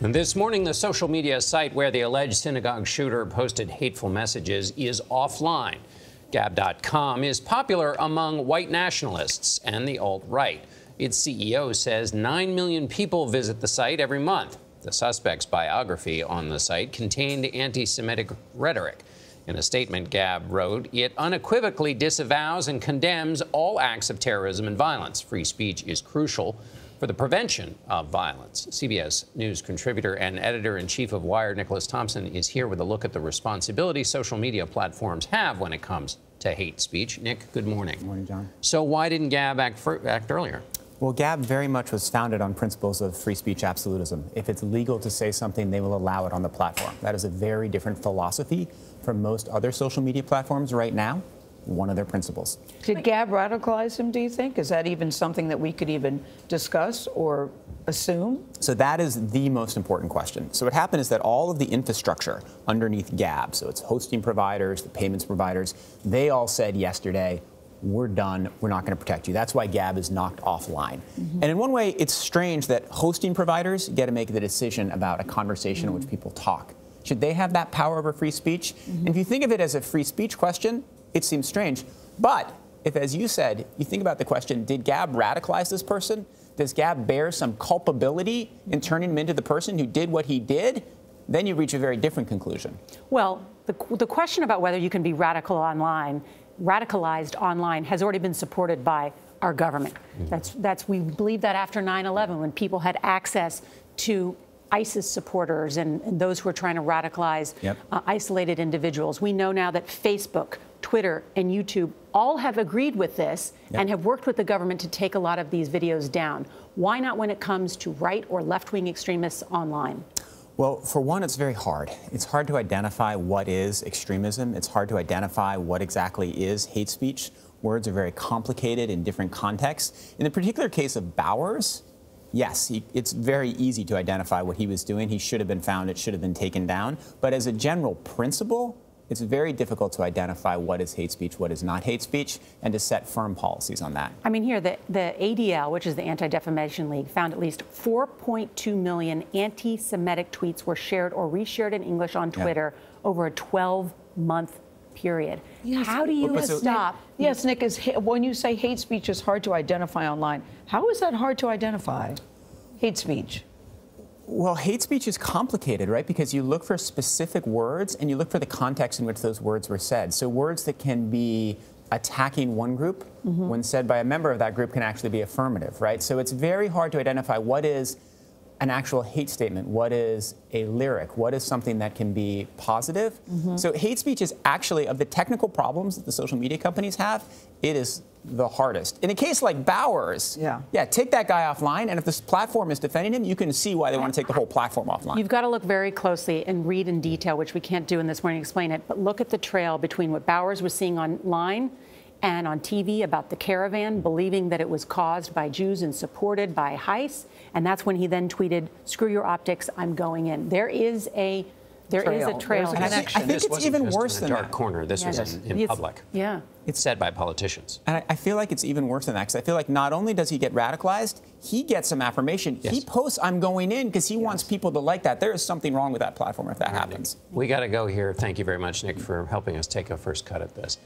And this morning, the social media site where the alleged synagogue shooter posted hateful messages is offline. Gab.com is popular among white nationalists and the alt-right. Its CEO says 9 million people visit the site every month. The suspect's biography on the site contained anti-Semitic rhetoric. In a statement, Gab wrote, "It unequivocally disavows and condemns all acts of terrorism and violence. Free speech is crucial for the prevention of violence." CBS News contributor and editor-in-chief of Wired, Nicholas Thompson, is here with a look at the responsibility social media platforms have when it comes to hate speech. Nick, good morning. Good morning, John. So why didn't Gab act earlier? Well, Gab very much was founded on principles of free speech absolutism. If it's legal to say something, they will allow it on the platform. That is a very different philosophy from most other social media platforms right now. One of their principles. Did Gab radicalize him, do you think? Is that even something that we could even discuss or assume? So that is the most important question. So what happened is that all of the infrastructure underneath Gab, so it's hosting providers, the payments providers, they all said yesterday, we're done, we're not going to protect you. That's why Gab is knocked offline. And in one way, it's strange that hosting providers get to make the decision about a conversation in which people talk. Should they have that power over free speech? And if you think of it as a free speech question, it seems strange. But if, as you said, you think about the question, did Gab radicalize this person? Does Gab bear some culpability in turning him into the person who did what he did? Then you reach a very different conclusion. Well, the question about whether you can be radicalized online has already been supported by our government. We believe that after 9/11, when people had access to ISIS supporters and those who are trying to radicalize isolated individuals. We know now that Facebook, Twitter, and YouTube all have agreed with this and have worked with the government to take a lot of these videos down. Why not when it comes to right or left-wing extremists online? Well, for one, it's very hard. It's hard to identify what is extremism. It's hard to identify what exactly is hate speech. Words are very complicated in different contexts. In the particular case of Bowers, yes, it's very easy to identify what he was doing. He should have been found. It should have been taken down. But as a general principle, it's very difficult to identify what is hate speech, what is not hate speech, and to set firm policies on that. I mean, here, the ADL, which is the Anti-Defamation League, found at least 4.2 million anti-Semitic tweets were shared or reshared in English on Twitter over a 12-month period. Yes. How do you stop? Yes, Nick, when you say hate speech is hard to identify online, how is that hard to identify, hate speech? Well, hate speech is complicated, right? Because you look for specific words and you look for the context in which those words were said. So words that can be attacking one group when said by a member of that group can actually be affirmative, right? So it's very hard to identify what is an actual hate statement, what is a lyric, what is something that can be positive. So hate speech is actually, of the technical problems that the social media companies have, it is the hardest. In a case like Bowers, take that guy offline, and if this platform is defending him, you can see why they want to take the whole platform offline. You've got to look very closely and read in detail, which we can't do in this morning, explain it, but look at the trail between what Bowers was seeing online and on TV about the caravan, believing that it was caused by Jews and supported by ICE, and that's when he then tweeted, "Screw your optics, I'm going in." There is a trail. And I think it's even worse than that. Dark corner. This was in public. Yeah. It's said by politicians. And I feel like it's even worse than that, because I feel like not only does he get radicalized, he gets some affirmation. He posts, "I'm going in," because he wants people to like that. There is something wrong with that platform if that happens. We got to go here. Thank you very much, Nick, for helping us take a first cut at this.